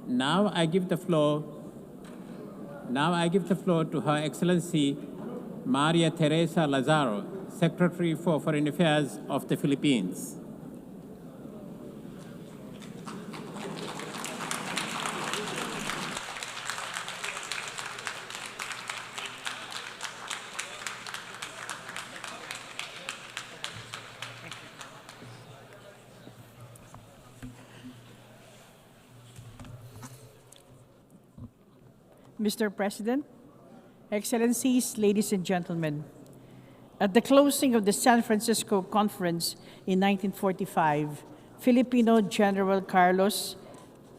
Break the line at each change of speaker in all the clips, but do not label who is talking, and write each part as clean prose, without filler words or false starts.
Now I give the floor to Her Excellency Maria Theresa Lazaro, Secretary for Foreign Affairs of the Philippines.
Mr. President, Excellencies, ladies and gentlemen, at the closing of the San Francisco Conference in 1945, Filipino General Carlos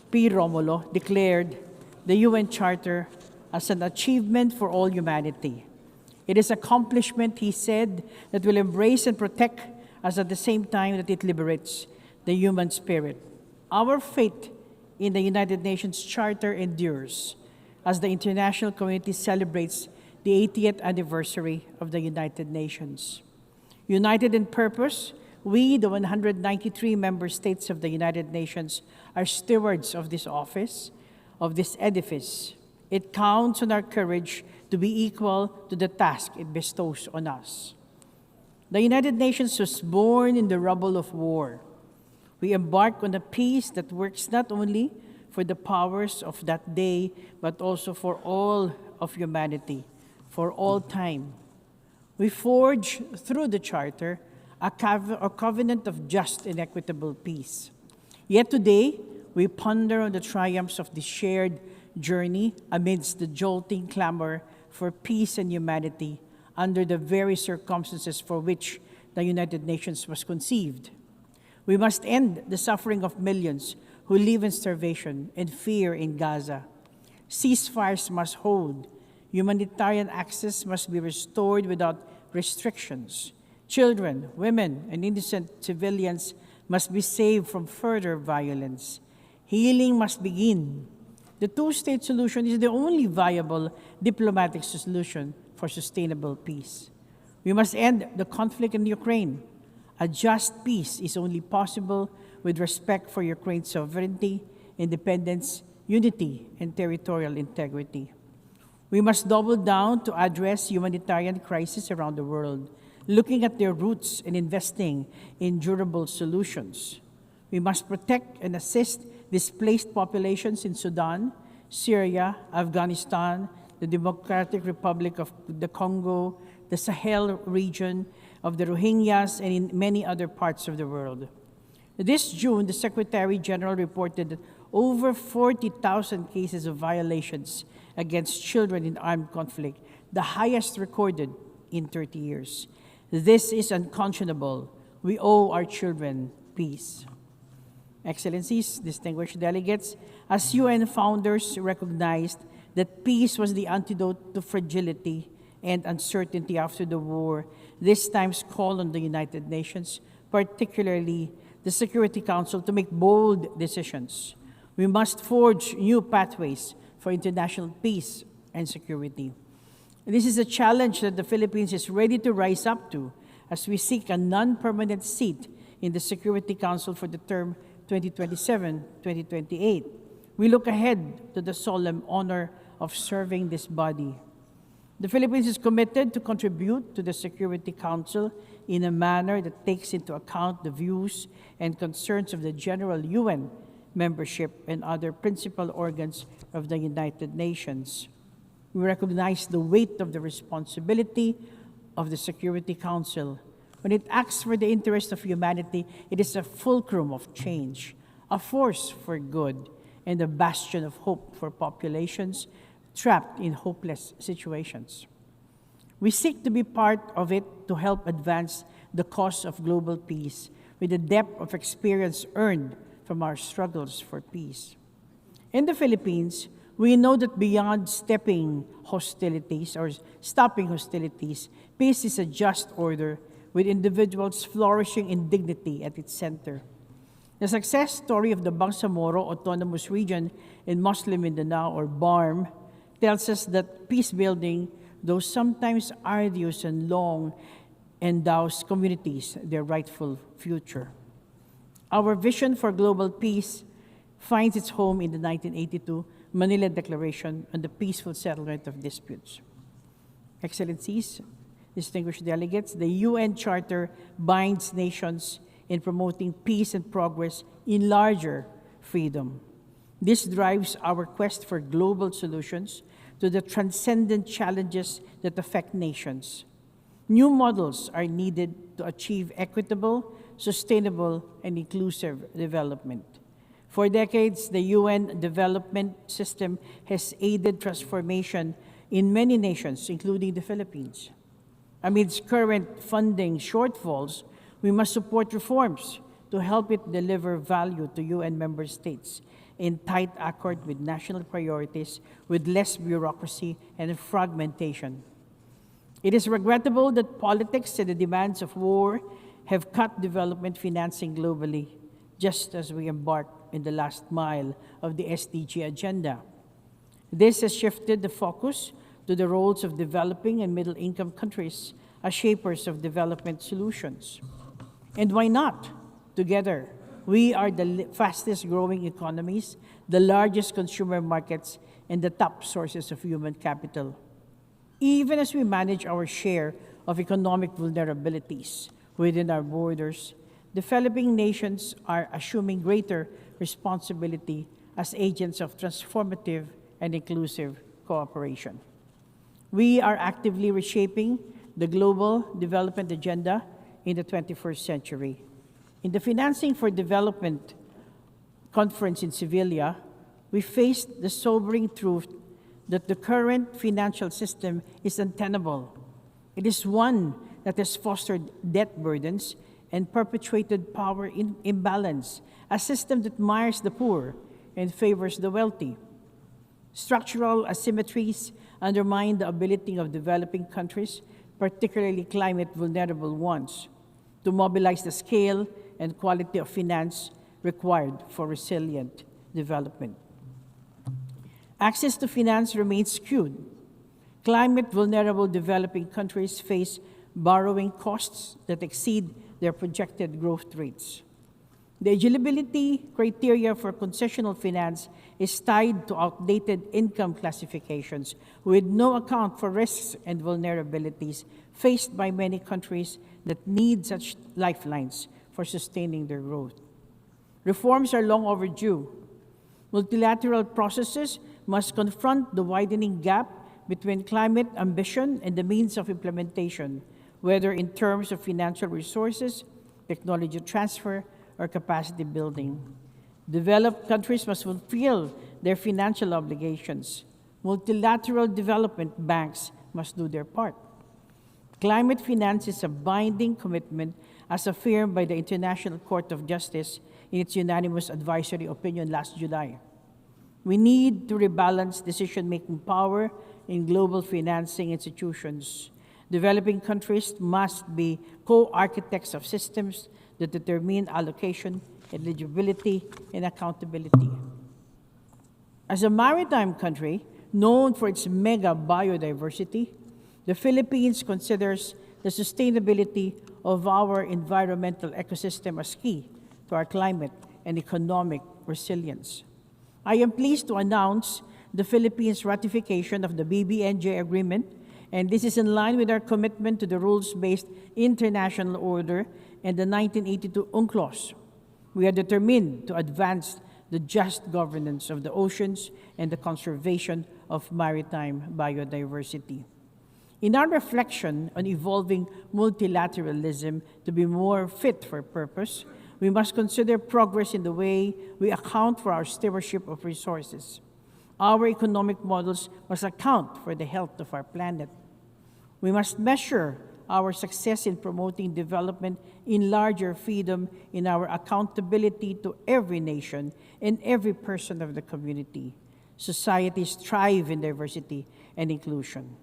P. Romulo declared the UN Charter as an achievement for all humanity. It is an accomplishment, he said, that will embrace and protect us at the same time that it liberates the human spirit. Our faith in the United Nations Charter endures as the international community celebrates the 80th anniversary of the United Nations. United in purpose, we, the 193 member states of the United Nations, are stewards of this office, of this edifice. It counts on our courage to be equal to the task it bestows on us. The United Nations was born in the rubble of war. We embark on a peace that works not only for the powers of that day, but also for all of humanity, for all time. We forge through the Charter a covenant of just and equitable peace. Yet today, we ponder on the triumphs of this shared journey amidst the jolting clamor for peace and humanity under the very circumstances for which the United Nations was conceived. We must end the suffering of millions who live in starvation and fear in Gaza. Ceasefires must hold. Humanitarian access must be restored without restrictions. Children, women, and innocent civilians must be saved from further violence. Healing must begin. The two-state solution is the only viable diplomatic solution for sustainable peace. We must end the conflict in Ukraine. A just peace is only possible with respect for Ukraine's sovereignty, independence, unity, and territorial integrity. We must double down to address humanitarian crises around the world, looking at their roots and investing in durable solutions. We must protect and assist displaced populations in Sudan, Syria, Afghanistan, the Democratic Republic of the Congo, the Sahel region, of the Rohingyas, and in many other parts of the world. This June, the Secretary General reported that over 40,000 cases of violations against children in armed conflict, the highest recorded in 30 years. This is unconscionable. We owe our children peace. Excellencies, distinguished delegates, as UN founders recognized that peace was the antidote to fragility and uncertainty after the war, this time's call on the United Nations, particularly the Security Council, to make bold decisions. We must forge new pathways for international peace and security. This is a challenge that the Philippines is ready to rise up to as we seek a non-permanent seat in the Security Council for the term 2027-2028. We look ahead to the solemn honor of serving this body. The Philippines is committed to contribute to the Security Council in a manner that takes into account the views and concerns of the general UN membership and other principal organs of the United Nations. We recognize the weight of the responsibility of the Security Council. When it acts for the interest of humanity, it is a fulcrum of change, a force for good, and a bastion of hope for populations trapped in hopeless situations. We seek to be part of it to help advance the cause of global peace with the depth of experience earned from our struggles for peace. In the Philippines, we know that beyond stopping hostilities, peace is a just order with individuals flourishing in dignity at its center. The success story of the Bangsamoro Autonomous Region in Muslim Mindanao, or BARM, tells us that peace building, though sometimes arduous and long, endows communities their rightful future. Our vision for global peace finds its home in the 1982 Manila Declaration on the Peaceful Settlement of Disputes. Excellencies, distinguished delegates, the UN Charter binds nations in promoting peace and progress in larger freedom. This drives our quest for global solutions to the transcendent challenges that affect nations. New models are needed to achieve equitable, sustainable, and inclusive development. For decades, the UN development system has aided transformation in many nations, including the Philippines. Amidst current funding shortfalls, we must support reforms to help it deliver value to UN member states in tight accord with national priorities, with less bureaucracy and fragmentation. It is regrettable that politics and the demands of war have cut development financing globally, just as we embark in the last mile of the SDG agenda. This has shifted the focus to the roles of developing and middle-income countries as shapers of development solutions. And why not? Together, we are the fastest-growing economies, the largest consumer markets, and the top sources of human capital. Even as we manage our share of economic vulnerabilities within our borders, developing nations are assuming greater responsibility as agents of transformative and inclusive cooperation. We are actively reshaping the global development agenda in the 21st century. In the Financing for Development conference in Sevilla, we faced the sobering truth that the current financial system is untenable. It is one that has fostered debt burdens and perpetuated power imbalance, a system that mires the poor and favors the wealthy. Structural asymmetries undermine the ability of developing countries, particularly climate-vulnerable ones, to mobilize the scale and quality of finance required for resilient development. Access to finance remains skewed. Climate-vulnerable developing countries face borrowing costs that exceed their projected growth rates. The eligibility criteria for concessional finance is tied to outdated income classifications with no account for risks and vulnerabilities faced by many countries that need such lifelines for sustaining their growth. Reforms are long overdue. Multilateral processes must confront the widening gap between climate ambition and the means of implementation, whether in terms of financial resources, technology transfer, or capacity building. Developed countries must fulfill their financial obligations. Multilateral development banks must do their part. Climate finance is a binding commitment as affirmed by the International Court of Justice in its unanimous advisory opinion last July. We need to rebalance decision-making power in global financing institutions. Developing countries must be co-architects of systems that determine allocation, eligibility, and accountability. As a maritime country known for its mega biodiversity, the Philippines considers the sustainability of our environmental ecosystem as key to our climate and economic resilience. I am pleased to announce the Philippines' ratification of the BBNJ agreement, and this is in line with our commitment to the rules-based international order and the 1982 UNCLOS. We are determined to advance the just governance of the oceans and the conservation of maritime biodiversity. In our reflection on evolving multilateralism to be more fit for purpose, we must consider progress in the way we account for our stewardship of resources. Our economic models must account for the health of our planet. We must measure our success in promoting development in larger freedom in our accountability to every nation and every person of the community. Societies thrive in diversity and inclusion.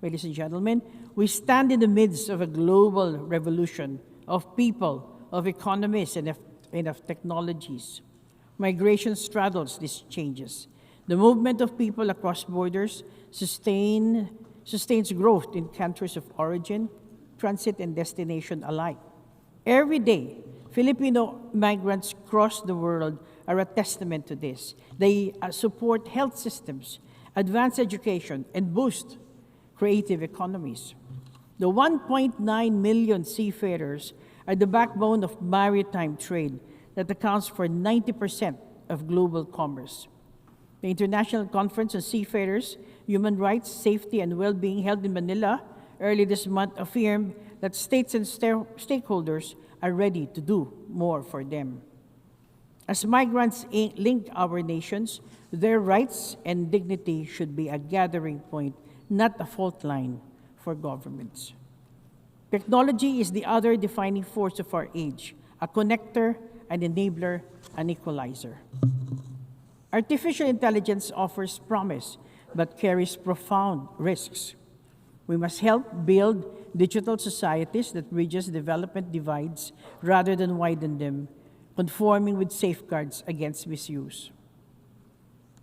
Ladies and gentlemen, we stand in the midst of a global revolution of people, of economies, and of technologies. Migration straddles these changes. The movement of people across borders sustains growth in countries of origin, transit, and destination alike. Every day, Filipino migrants cross the world, are a testament to this. They support health systems, advance education, and boost creative economies. The 1.9 million seafarers are the backbone of maritime trade that accounts for 90% of global commerce. The International Conference on Seafarers, Human Rights, Safety, and Well-being held in Manila early this month affirmed that states and stakeholders are ready to do more for them. As migrants link our nations, their rights and dignity should be a gathering point, not a fault line for governments. Technology is the other defining force of our age, a connector, an enabler, an equalizer. Artificial intelligence offers promise, but carries profound risks. We must help build digital societies that bridges development divides rather than widen them, conforming with safeguards against misuse.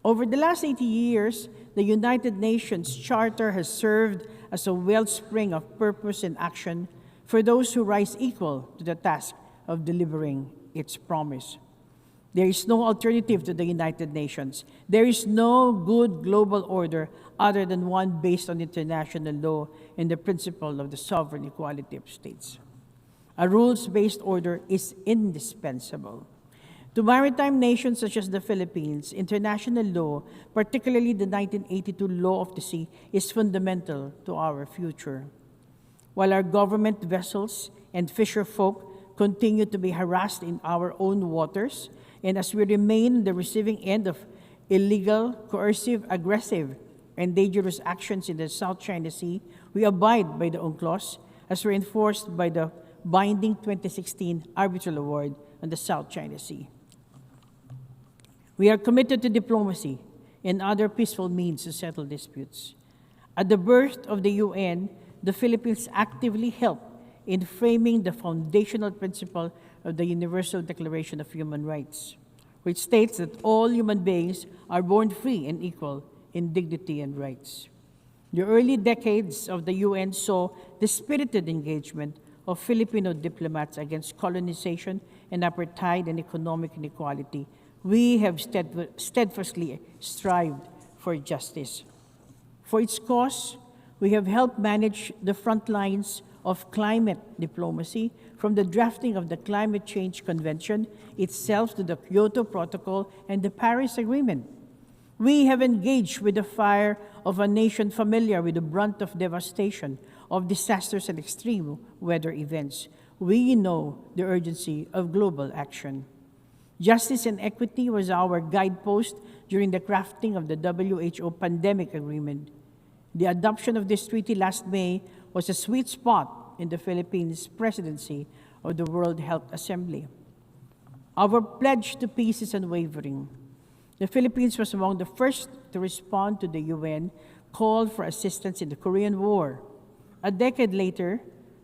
Over the last 80 years, the United Nations Charter has served as a wellspring of purpose and action for those who rise equal to the task of delivering its promise. There is no alternative to the United Nations. There is no good global order other than one based on international law and the principle of the sovereign equality of states. A rules-based order is indispensable. To maritime nations such as the Philippines, international law, particularly the 1982 Law of the Sea, is fundamental to our future. While our government vessels and fisher folk continue to be harassed in our own waters, and as we remain on the receiving end of illegal, coercive, aggressive, and dangerous actions in the South China Sea, we abide by the UNCLOS as reinforced by the binding 2016 arbitral award on the South China Sea. We are committed to diplomacy and other peaceful means to settle disputes. At the birth of the UN, the Philippines actively helped in framing the foundational principle of the Universal Declaration of Human Rights, which states that all human beings are born free and equal in dignity and rights. The early decades of the UN saw the spirited engagement of Filipino diplomats against colonization and apartheid and economic inequality. We have steadfastly strived for justice. For its cause, we have helped manage the front lines of climate diplomacy, from the drafting of the Climate Change Convention itself to the Kyoto Protocol and the Paris Agreement. We have engaged with the fire of a nation familiar with the brunt of devastation, of disasters and extreme weather events. We know the urgency of global action. Justice and equity was our guidepost during the crafting of the WHO Pandemic Agreement. The adoption of this treaty last May was a sweet spot in the Philippines' presidency of the World Health Assembly. Our pledge to peace is unwavering. The Philippines was among the first to respond to the UN call for assistance in the Korean War. A decade later,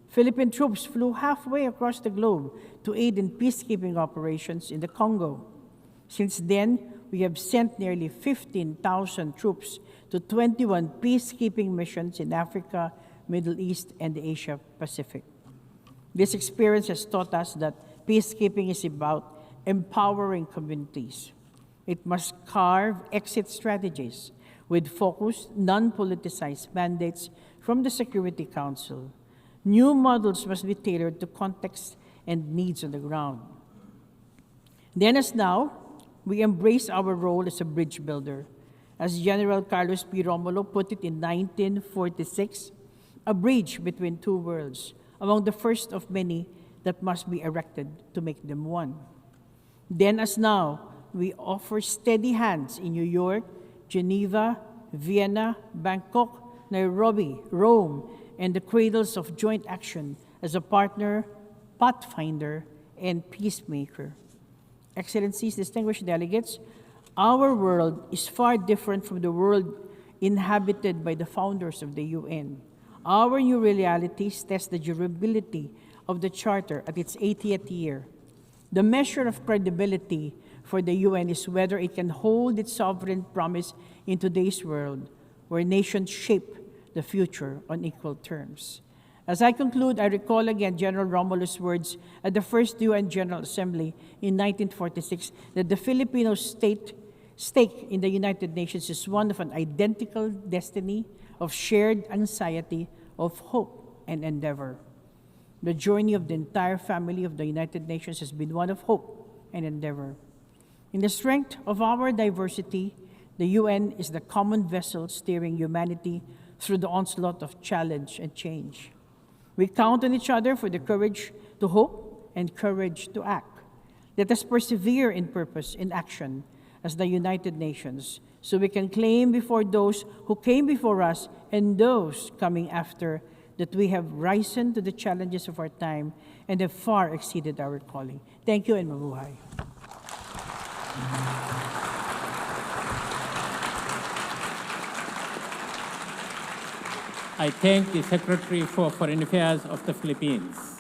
Philippine troops flew halfway across the globe to aid in peacekeeping operations in the Congo. Since then, we have sent nearly 15,000 troops to 21 peacekeeping missions in Africa, Middle East, and the Asia Pacific. This experience has taught us that peacekeeping is about empowering communities. It must carve exit strategies with focused, non-politicized mandates from the Security Council. New models must be tailored to context and needs on the ground. Then as now, we embrace our role as a bridge builder. As General Carlos P. Romulo put it in 1946, a bridge between two worlds, among the first of many that must be erected to make them one. Then as now, we offer steady hands in New York, Geneva, Vienna, Bangkok, Nairobi, Rome, and the cradles of joint action as a partner, pathfinder, and peacemaker. Excellencies, distinguished delegates, our world is far different from the world inhabited by the founders of the UN. Our new realities test the durability of the Charter at its 80th year. The measure of credibility for the UN is whether it can hold its sovereign promise in today's world, where nations shape the future on equal terms. As I conclude, I recall again General Romulo's words at the first UN General Assembly in 1946 that the Filipino stake in the United Nations is one of an identical destiny of shared anxiety, of hope and endeavor. The journey of the entire family of the United Nations has been one of hope and endeavor. In the strength of our diversity, the UN is the common vessel steering humanity through the onslaught of challenge and change. We count on each other for the courage to hope and courage to act. Let us persevere in purpose, in action, as the United Nations, so we can claim before those who came before us and those coming after that we have risen to the challenges of our time and have far exceeded our calling. Thank you and mabuhay.
I thank the Secretary for Foreign Affairs of the Philippines.